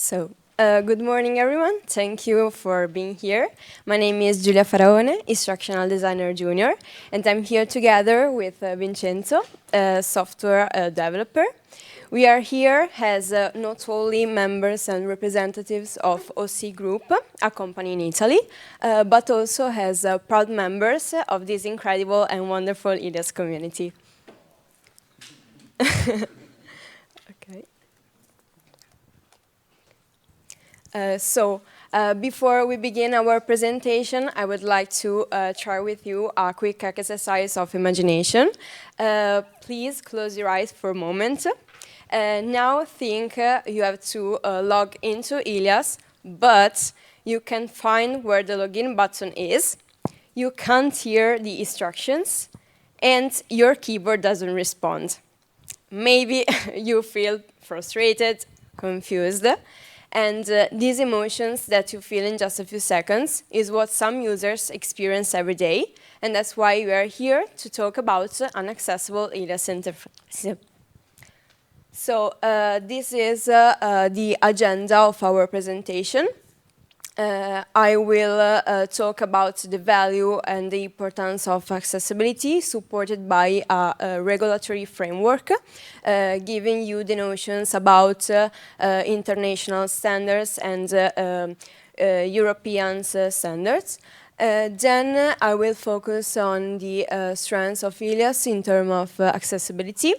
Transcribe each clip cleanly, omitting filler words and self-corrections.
Good morning, everyone. Thank you for being here. My name is Giulia Faraone, Instructional Designer Junior, and I'm here together with Vincenzo, a software developer. We are here as not only members and representatives of OC Group, a company in Italy, but also as proud members of this incredible and wonderful ILIAS community. Okay. Before we begin our presentation, I would like to try with you a quick exercise of imagination. Please close your eyes for a moment. Now think you have to log into ILIAS, but you can find where the login button is. You can't hear the instructions, and your keyboard doesn't respond. Maybe you feel frustrated, confused, and these emotions that you feel in just a few seconds is what some users experience every day, and that's why we are here to talk about an accessible ILIAS interface. So this is the agenda of our presentation. I will talk about the value and the importance of accessibility supported by a regulatory framework, giving you the notions about international standards and European standards. Then I will focus on the strengths of ILIAS in terms of accessibility.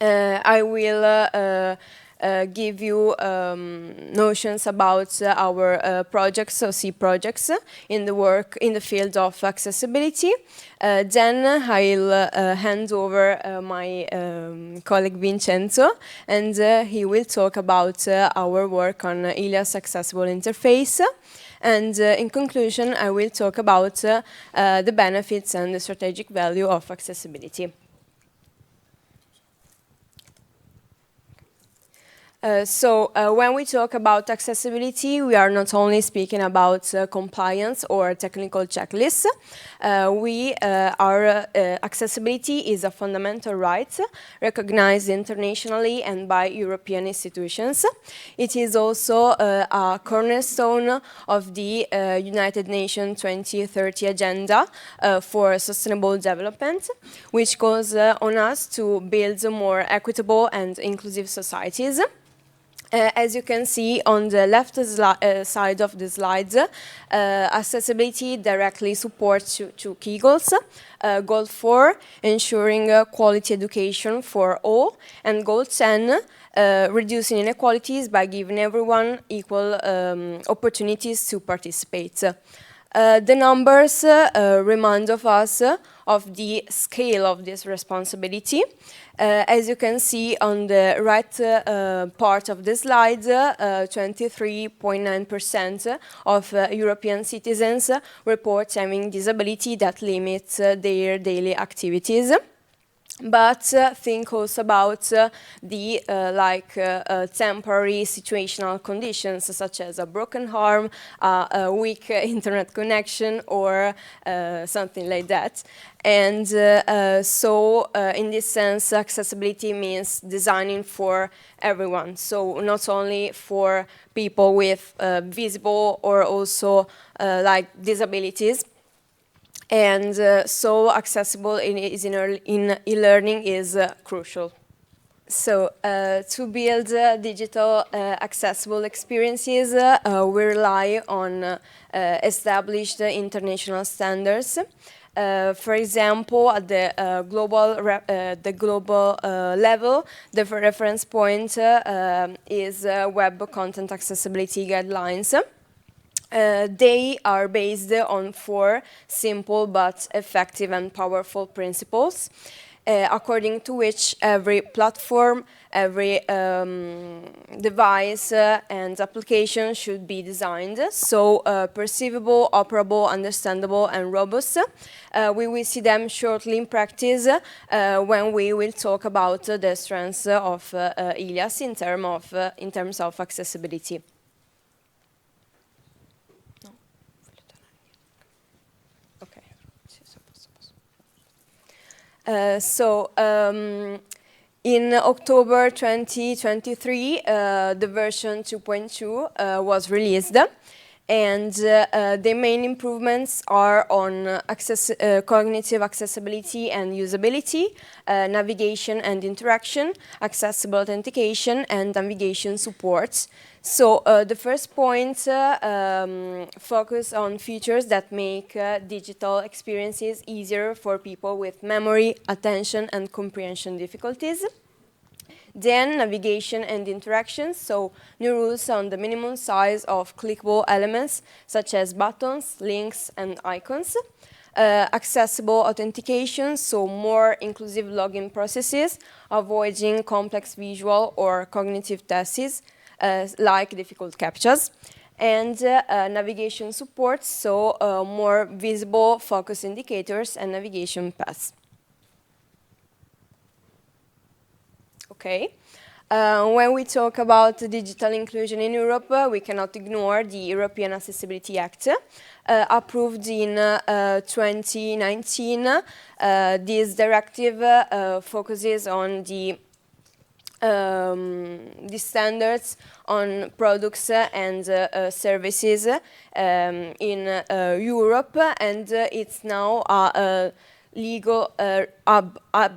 I will give you notions about our projects, OC projects, in the field of accessibility. Then I'll hand over my colleague Vincenzo, and he will talk about our work on ILIAS accessible interface. And in conclusion, I will talk about the benefits and the strategic value of accessibility. When we talk about accessibility, we are not only speaking about compliance or technical checklists. Accessibility is a fundamental right recognized internationally and by European institutions. It is also a cornerstone of the United Nations 2030 Agenda for Sustainable Development, which calls on us to build more equitable and inclusive societies. As you can see on the left side of the slides, accessibility directly supports two key goals. Goal 4, ensuring quality education for all, and Goal 10, reducing inequalities by giving everyone equal opportunities to participate. The numbers remind of us of the scale of this responsibility. As you can see on the right part of the slide, 23.9% of European citizens report having disability that limits their daily activities. But think also about the temporary situational conditions, such as a broken arm, a weak internet connection, or something like that. And in this sense, accessibility means designing for everyone. So not only for people with visible or also disabilities. And so accessible in e-learning is crucial. So to build digital accessible experiences, we rely on established international standards. For example, at the global level, the reference point is Web Content Accessibility Guidelines. They are based on 4 simple but effective and powerful principles, according to which every platform, every device and application should be designed so perceivable, operable, understandable, and robust. We will see them shortly in practice when we will talk about the strengths of ILIAS in terms of accessibility. In October 2023, the version 2.2 was released, and the main improvements are on cognitive accessibility and usability, navigation and interaction, accessible authentication, and navigation support. So the first point focus on features that make digital experiences easier for people with memory, attention, and comprehension difficulties. Then navigation and interactions, so new rules on the minimum size of clickable elements such as buttons, links, and icons. Accessible authentication, so more inclusive login processes, avoiding complex visual or cognitive tests like difficult captchas. And navigation support, so more visible focus indicators and navigation paths. Okay. When we talk about digital inclusion in Europe, we cannot ignore the European Accessibility Act, approved in 2019. This directive focuses on the standards on products and services in Europe, and it's now a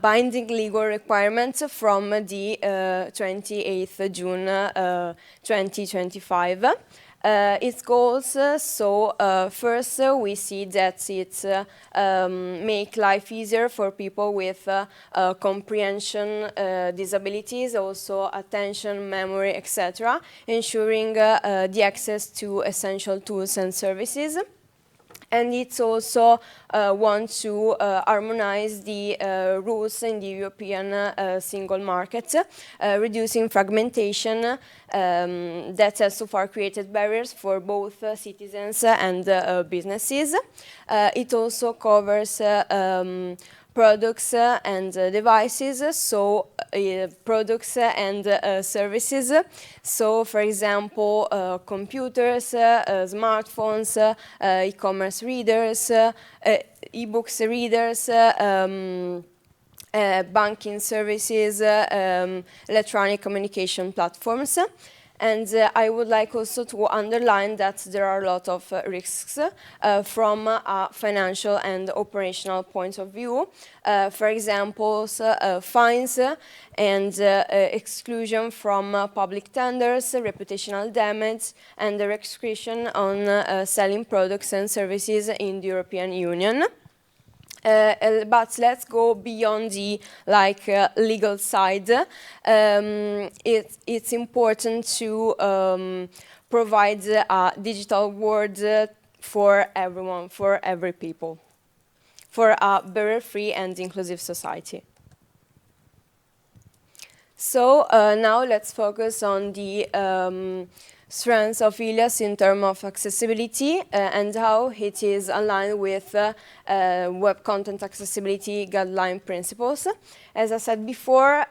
binding legal requirement from the 28th June 2025. Its goals, first we see that it make life easier for people with comprehension disabilities, also attention, memory, etc., ensuring the access to essential tools and services. And it's also want to harmonize the rules in the European single market, reducing fragmentation that has so far created barriers for both citizens and businesses. It also covers products and devices, so products and services. So, for example, computers, smartphones, e-commerce readers, e-books readers, banking services, electronic communication platforms. And I would like also to underline that there are a lot of risks from a financial and operational point of view. For example, fines and exclusion from public tenders, reputational damage, and the restriction on selling products and services in the European Union. But let's go beyond the legal side. It's important to provide a digital world for everyone, for every people, for a better, free and inclusive society. So now let's focus on the strengths of ILIAS in terms of accessibility and how it is aligned with web content accessibility guideline principles. As I said before,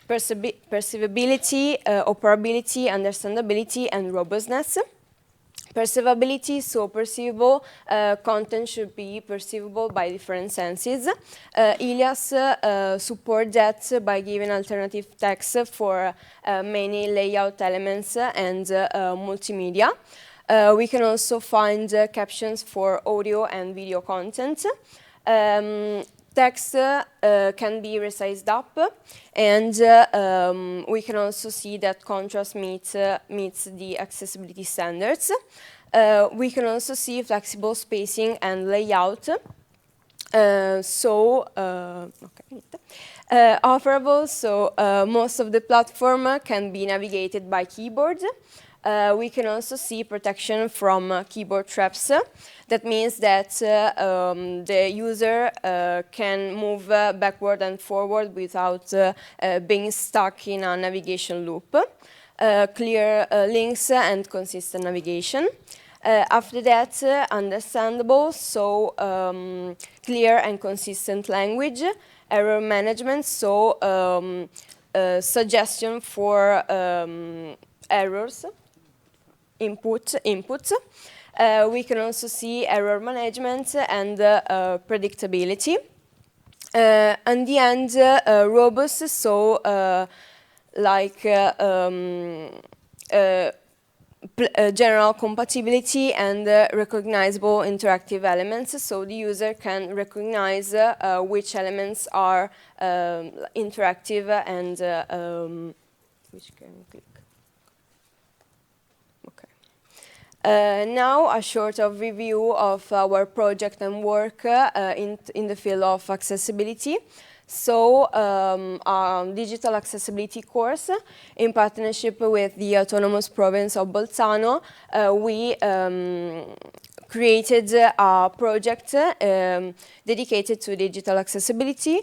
perceivability, operability, understandability, and robustness. Perceivability, so perceivable content should be perceivable by different senses. ILIAS support that by giving alternative text for many layout elements and multimedia. We can also find captions for audio and video content. Text can be resized up, and we can also see that contrast meets the accessibility standards. We can also see flexible spacing and layout. Offerable, so most of the platform can be navigated by keyboard. We can also see protection from keyboard traps. That means that the user can move backward and forward without being stuck in a navigation loop. Clear links and consistent navigation. After that, understandable, so clear and consistent language. Error management, so suggestion for errors. Inputs. We can also see error management and predictability. and the end, robust, so like general compatibility and recognizable interactive elements, so the user can recognize which elements are interactive and which can click. Now a short review of our project and work in the field of accessibility. So, digital accessibility course in partnership with the Autonomous Province of Bolzano, we created a project dedicated to digital accessibility.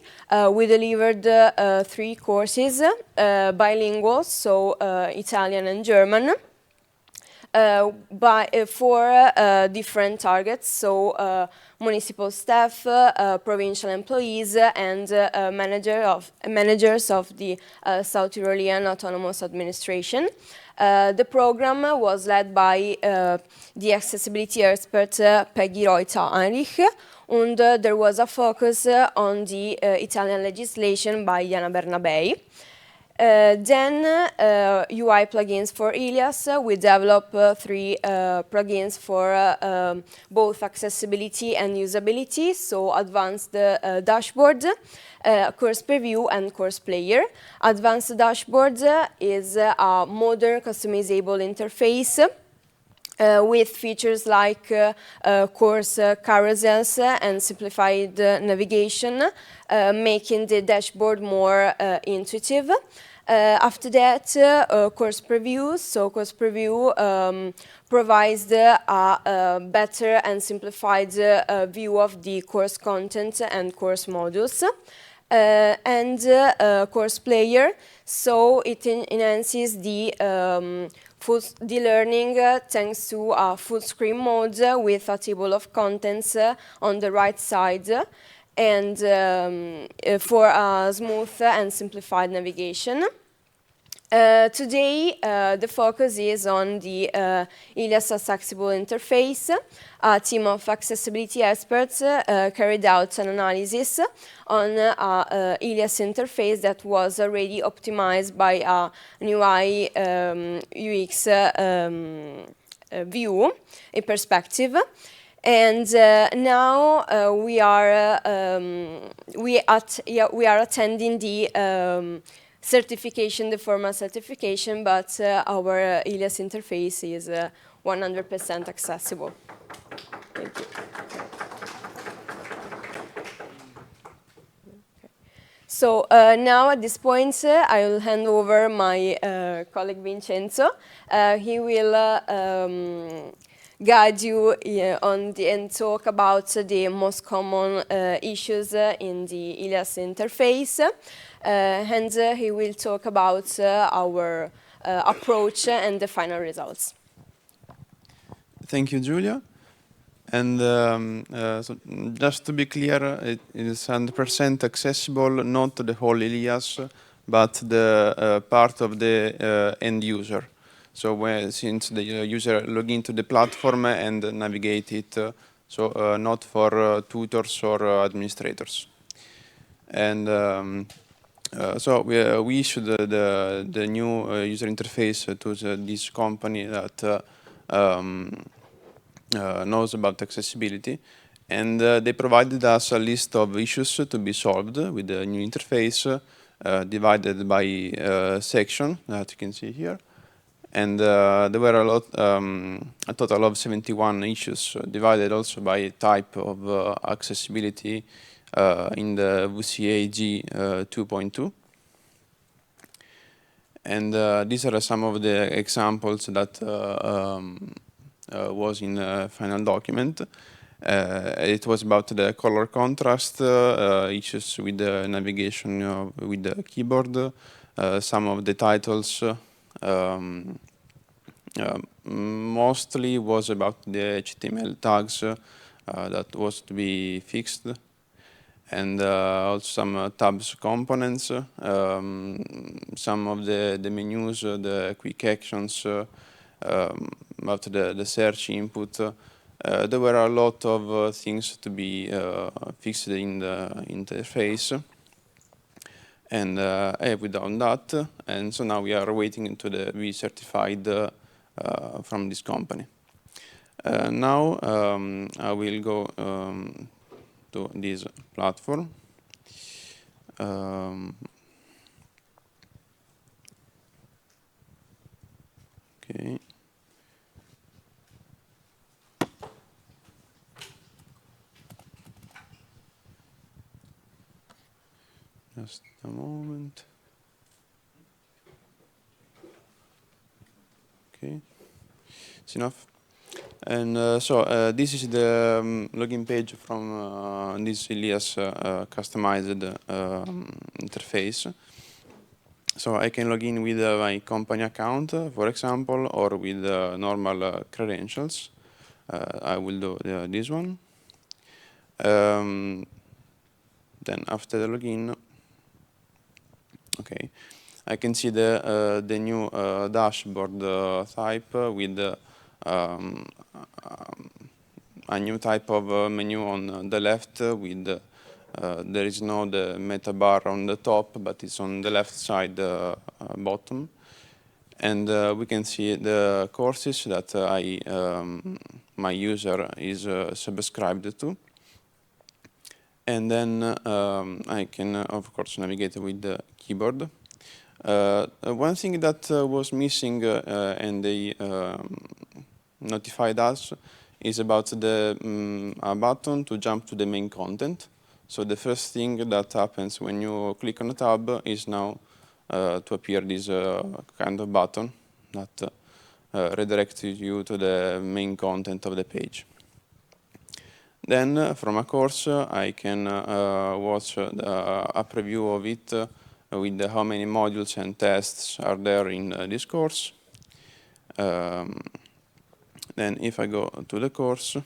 We delivered 3 courses, bilingual, so Italian and German. For different targets, so municipal staff, provincial employees, and managers of the South Tyrolean Autonomous Administration. The program was led by the accessibility expert Peggy Reuter-Heinrich, and there was a focus on the Italian legislation by Jana Bernabei. Then UI plugins for ILIAS. We developed 3 plugins for both accessibility and usability, so advanced dashboard, course preview, and course player. Advanced dashboard is a modern customizable interface with features like course carousels and simplified navigation, making the dashboard more intuitive. After that, course preview. So course preview provides a better and simplified view of the course content and course modules. And course player, so it enhances the learning thanks to a full screen mode with a table of contents on the right side, and for a smooth and simplified navigation. Today, the focus is on the ILIAS accessible interface. A team of accessibility experts carried out an analysis on ILIAS interface that was already optimized by a UI UX view, a perspective. And now we are attending the certification, the formal certification, but our ILIAS interface is 100% accessible. Thank you. So now at this point, I will hand over my colleague Vincenzo. He will guide you on and talk about the most common issues in the ILIAS interface. And he will talk about our approach and the final results. Thank you, Giulia. And so just to be clear, it is 100% accessible, not the whole ILIAS, but the part of the end user. So since the user log into the platform and navigate it, so not for tutors or administrators. And so we issued the new user interface to this company that knows about accessibility, and they provided us a list of issues to be solved with the new interface, divided by section that you can see here. And there were a total of 71 issues, divided also by type of accessibility in the WCAG 2.2. And these are some of the examples that was in the final document. It was about the color contrast, issues with the navigation with the keyboard, some of the titles. Mostly was about the HTML tags that was to be fixed, and also some tabs components, some of the menus, the quick actions, about the search input, there were a lot of things to be fixed in the interface. And we've done that, and so now we are waiting to be certified from this company. Now I will go to this platform. Okay. Just a moment. Okay, it's enough. And this is the login page from this ILIAS customized interface. So I can log in with my company account, for example, or with normal credentials. I will do this one. Then after the login, okay, I can see the new dashboard type with a new type of menu on the left with there is no the meta bar on the top, but it's on the left side bottom. And we can see the courses that my user is subscribed to. And then I can, of course, navigate with the keyboard. One thing that was missing and they notified us is about the a button to jump to the main content. So the first thing that happens when you click on a tab is now to appear this kind of button that redirects you to the main content of the page. Then from a course I can watch a preview of it with how many modules and tests are there in this course. Then if I go to the course,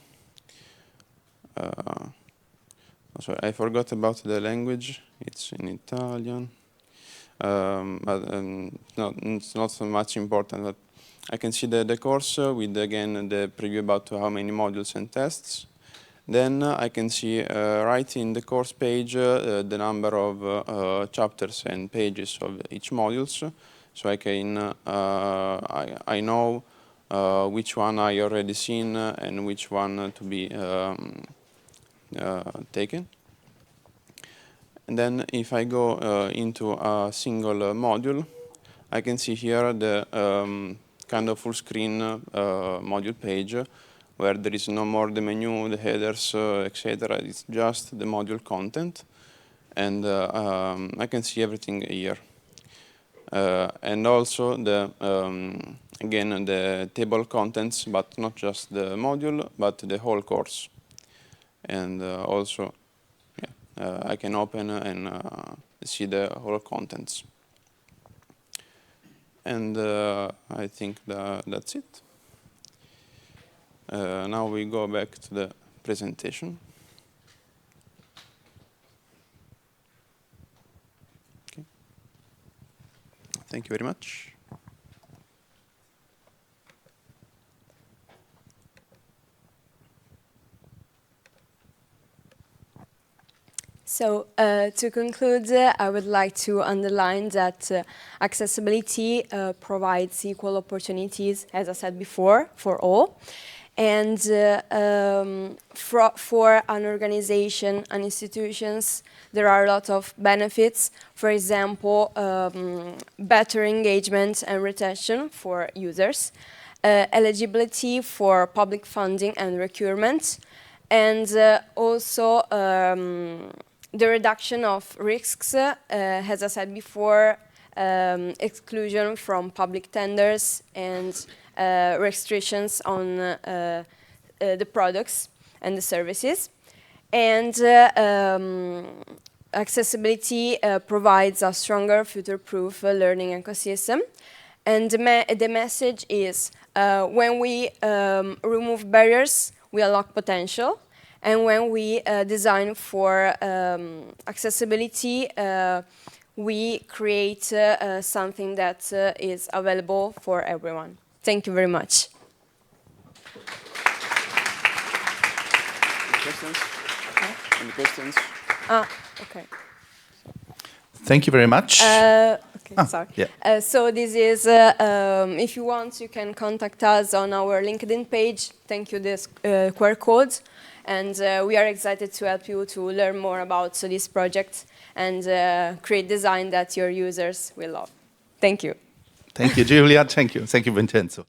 sorry, I forgot about the language. It's in Italian, but it's not so much important. But I can see the course with again the preview about how many modules and tests. Then I can see right in the course page the number of chapters and pages of each modules. So I can I know which one I already seen and which one to be taken. And then if I go into a single module, I can see here the kind of full screen module page where there is no more the menu, the headers, etc. It's just the module content, and I can see everything here. And also the again the table contents, but not just the module, but the whole course. And also, yeah, I can open and see the whole contents. And I think that's it. Now we go back to the presentation. Okay. Thank you very much. So to conclude, I would like to underline that accessibility provides equal opportunities, as I said before, for all. And for an organization and institutions, there are a lot of benefits. For example, better engagement and retention for users, eligibility for public funding and procurement, and also the reduction of risks, as I said before, exclusion from public tenders and restrictions on the products and the services. And accessibility provides a stronger future-proof learning ecosystem. And the message is when we remove barriers, we unlock potential. And when we design for accessibility, we create something that is available for everyone. Thank you very much. Questions? Any questions? Okay. Thank you very much. Okay, sorry. Yeah. So this is, if you want, you can contact us on our LinkedIn page. Thank you, this QR code. And we are excited to help you to learn more about this project and create design that your users will love. Thank you. Thank you, Giulia. Thank you. Thank you, Vincenzo.